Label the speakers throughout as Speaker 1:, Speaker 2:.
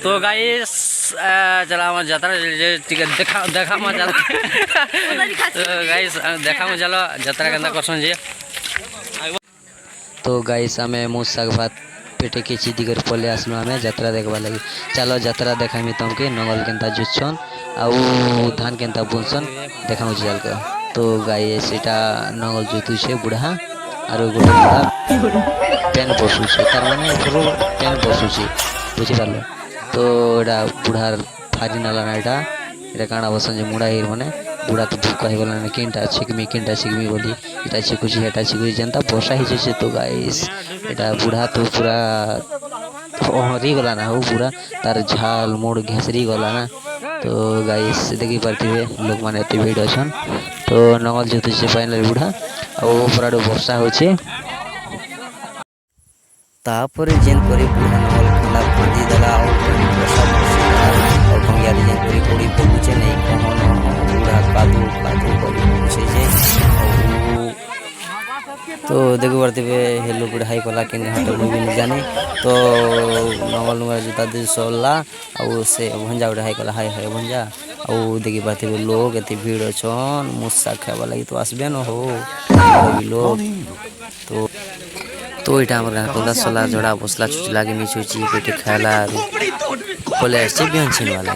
Speaker 1: तो गाइस चला আমার যাত্রা টিকে দেখা মা যাত্রা তো গাইস দেখা মা চলো যাত্রা কেন্দা করছন যে तो गाइस आमे मुँह साग भात पेटे खिची दिगर पले आसलु आमे यात्रा देखबा लगी चलो यात्रा देखामी तुमके नंगल केनता जुच्छन आउ धान केनता बुनसन देखामु चल के तो गाइस एटा नंगल जुतु छे बुढ़ा आरो गोटे बुढ़ा पेन बसु छे तार माने पुरो पेन बसु छे बुझि पारलो तो एटा बुढ़ार फारी नाला ना एटा काना बसन जे मुड़ा हिर माने बुढ़ा तो भूखा ही गला केनटा छिकमी बोली एटा छिकुची हेटा छिकुची जनता बसा ही छे तो गाइस एटा बुढ़ा तो पूरा हरी गला ना हो पूरा तार झाल मोड़ घेसरी गला ना तो गाइस देखि पारथिबे लोक माने एते भीड़ अछन तो नंगल जेतु छे फाइनल बुढ़ा आ पूरा वर्षा होछे तापरे जेन परे बुढ़ा नंगल खला बांधी देला और वर्षा और कंगिया जेन परे कोड़ी पहुंचे नहीं कहन बुढ़ा कादू करी पहुंचे जे तो देखो बरतिबे हेलो बुढ़ाई कला के हाथ में भी जाने तो नंगल नुआ जूता दे सोला और से भंजा उड़ाई कला हाय हाय भंजा और देखि बरतिबे लोग एते भीड़ छन मुस्सा खाबा लागि तो आसबे न हो लोग तो इटा हमर कोदा सोला जोड़ा बसला छुटी लागे मिछुची पेटे खाला कोले से बियन छिन वाला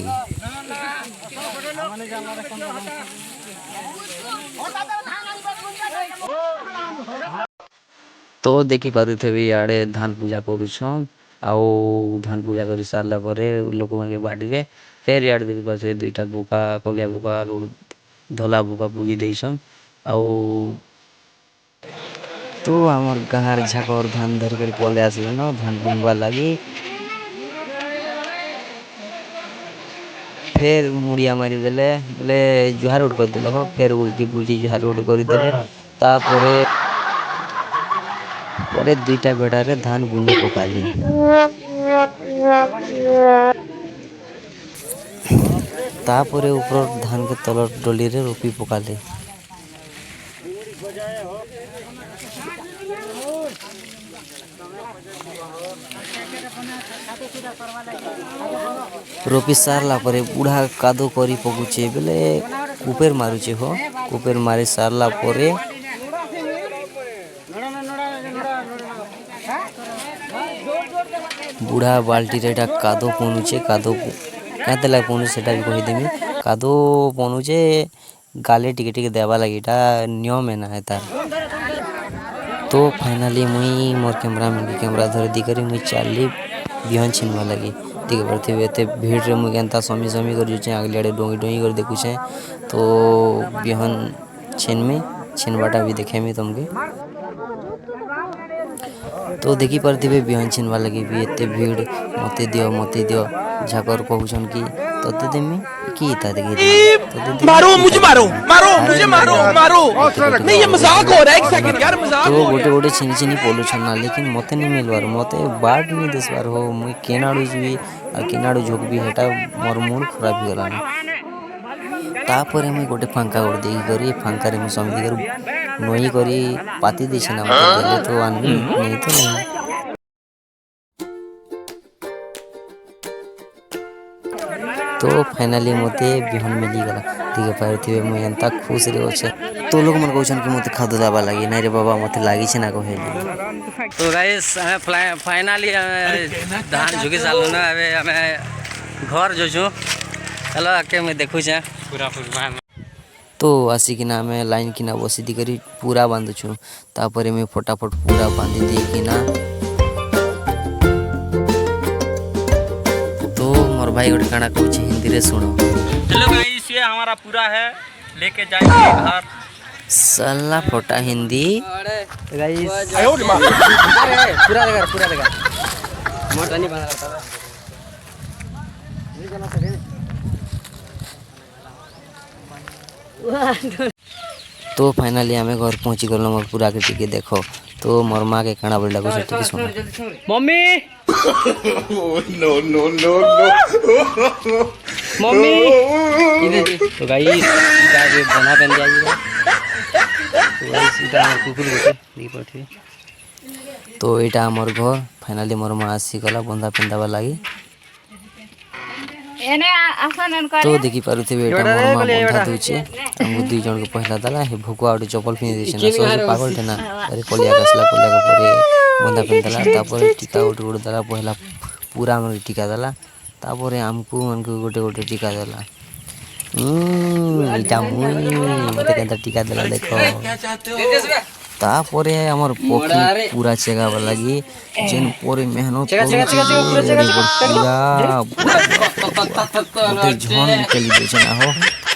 Speaker 1: तो देखि पारुथे याडे धान पूजा करूछन आउ धान पूजा कर सारला परे लोक माने बाडी रे फेर याड देखि पासे दुईटा बुका कोलिया बुका धोला बुका पूजी देछन आउ तो हमर गार झाकर धान धर कर पले आसले न धान बुनवा लागी फेर मुड़िया मारी देले बोले जुहार उठ कर देलो फेर उल्टी पुल्टी जुहार उठ कर देले तापरे परे दुईटा बेड़ा रे धान बुनी पकाली तापरे ऊपर धान के तलर डोली रे रोपी पकाले रोपी सारला परे बुढ़ा कादो करी पकुचे बेले कुपेर मारुचे हो कुपेर मारी सारला परे बुढ़ा बाल्टी रे कादो पनुचे कादो कहते लगे पनु सेटा भी कहि देमी कादो पनुचे गाले टिके टिके देवा लगी एटा नियम है ना है तार तो फाइनली मुई मोर कैमरा धर दी करी मुई चाली बिहन छिनवा लगी ठीक पड़थे एते भीड़ रे मुई केनता समी कर जुचे आगले आड़े डोंगी कर देखुछे तो बिहन छिनवाटा भी देखेमी तुमके तो देखि पारथिबे बिहन छिनवा लगी भी एते भीड़ मते दियो झाकर कहउछन की तते देमी की ता देखि
Speaker 2: मारो मुझे मारो नहीं ये मजाक हो रहा है एक सेकंड यार मजाक
Speaker 1: तो गोटे छिनी पोलुछन ना लेकिन मते नहीं मिलवार मते बाट नहीं देसवार हो मुई केनाडू जीवी आ केनाडू झोक भी हेटा मोर मूड खराब हो गला तापरे मुई गोटे फांका गोड़ देई करी फांका रे मु समिति कर नई करी पाती देछ ना मते देले तो आनबी नहीं तो नहीं तो फाइनली मते बिहन मिली गला ठीक पारथिबे मुई एंता खुश रे होछे तो लोग मन कहछन कि मते खादो दाबा लागी नहीं रे बाबा मते लागी छे ना कहेली तो गाइस हमें फाइनली धान झुकी चालू ना अबे हमें घर जो छु चलो आके मैं देखु छे पूरा तो आसिकिना हमें लाइन किना बसी दी करी पूरा बांधु छु तापरे मैं फटाफट पूरा बांधी दी किना मोर भाई गोटे काना कहूँ हिंदी रे सुनो
Speaker 2: हेलो गाइस ये हमारा पूरा है लेके जाएंगे घर
Speaker 1: साला फोटा हिंदी गाइस पूरा देगा मोटा नहीं बना रहा तो फाइनली हमें घर पहुंची गलो मोर पूरा के टिके देखो तो मोर मां के काना बोल लागो से सुनो मम्मी
Speaker 2: नो
Speaker 1: मम्मी तो गाइस इटा के बना पेन दिया तो गाइस इटा कुकुर गोटे दी पठे तो इटा हमर घर फाइनली मोर मां आसी गला बंधा पिंदावा लागी
Speaker 3: तो देखि पारुथिबे एटा मोर मां बंधा दउचे हमु दुई जन को पहिला दला हे भुकुआ ओटे चप्पल पिनि देछे ना सोजे पागल थे ना अरे पलिया कसला पलिया को परे बंधा पिन दला तापर टीका ओटे ओटे दला पहिला पूरा मन टीका दला तापर हमकु मन को गोटे गोटे टीका दला इटा मुई मते केनता टीका दला देखो तापर हमर पखी पूरा चेगा लगी जेन परे मेहनत पूरा झन निकली देछन हो